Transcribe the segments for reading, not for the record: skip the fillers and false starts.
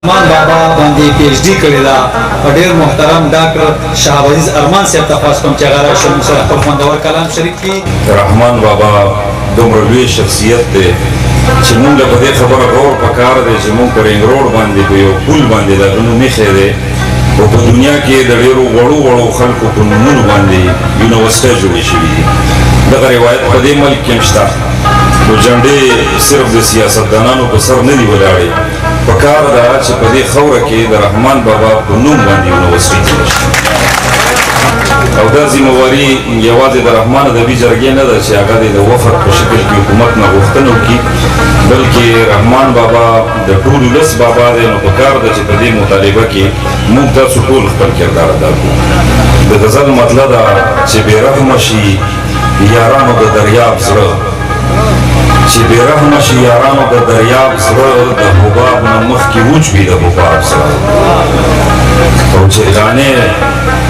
مان بابا باندې پی ایچ ډي کړې ده او ډېر محترم ډاکټر شهاب عزیز ارمان صاحب ته خواست کوم چې هغه راشي موږ سره خپل خوندور کلام شریک کړي. رحمان بابا دومره لوی شخصیت دی چې موږ له په دې خبره غور پکار دی چې موږ په رینګ روډ باندې په یو پل باندې د هغه نوم ایښی دی او په دنیا کې د ډېرو وړو خلکو په نومونو باندې یونیورسټۍ جوړې شوي دي. دغه روایت په دې ملک کې هم شته نو جنډې صرف د سیاستدانانو په سر نه دي ولاړې، پکار ده چې په دې خوره کې د رحمان بابا په نوم باندې یونیورسټۍ جوړه شي. او دا ذمهواري یوازې د رحمان ادبي جرګې نه ده چې هغه د وفد په شکل کې حکومت نه غوښتنه وکړي، بلکې رحمان بابا د ټول ولس بابا دی. نو پکار ده چې په دې مطالبه کې موږ تاسو ټول خپل کردار ادا کړو. د غزل مطلب ده چې بېرحمه شي یارانو د دریاب زړه، چې بېرحمه شي یارانو د دریاب زړه، د حباب نه مخکې وچ وي د حباب زړه. او چې قانع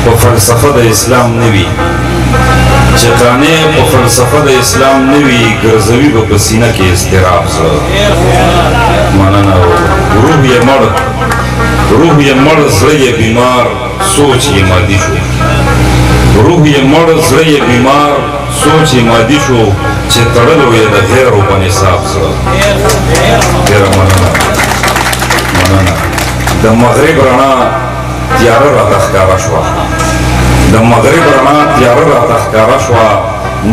په فلسفه د اسلام نه وي، چې قانع په فلسفه د اسلام نه وي، ګرځوي به په سینه کې اضطراب زړه. مننه. روح یې مړ زړه یې بیمار، سوچ یې مادي شو. روح یې مړ زړه یې بیمار، سوچ یې مادي شو، چې تړلو یې د غیرو په نصاب زړه. ډېره مننه. د مغرب رڼا تیاره راته ښکاره شوه، د مغرب رڼا تیاره راته ښکاره شوه،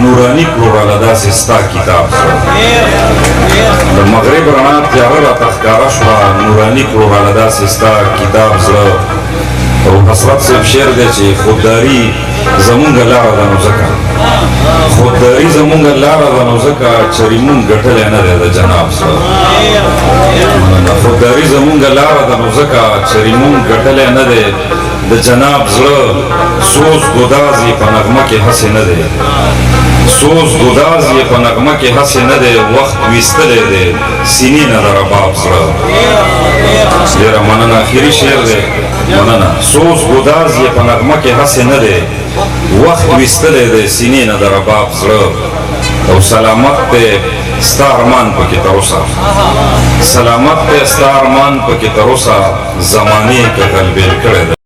نوراني کړو راله داسې ستا کتاب زړه. د مغرب رڼا تیاره راته ښکاره شوه، نوراني کړو راله داسې ستا کتاب زړه. او حسرت صاحب شعر دی چې خودداري زمونږ لاره ده نو ځکه، خودداري زمونږ لاره ده نو ځکه چرې مونږ ګټلی نه دی د جناب زړه. خودداري زمونږ لاره ده نو ځکه چرې مونږ ګټلی نه دی د جناب زړه. سوز ګداز یې په نغمه کې هسې نه دی، سوز ګداز یې په نغمه کې هسې نه دی، وخت ویستلی دی سینې نه د رباب زړه. ډېره مننه. اخري شعر دی. مننه. سوز ګداز یې په نغمه کې هسې نه دی، وخت ویستلی دی سینې نه د رباب زړه. او سلامت دی ستا ارمان پکې تر اوسه، سلامت دی ستا ارمان پکې تر اوسه، زمانې که غلبېل کړی دی.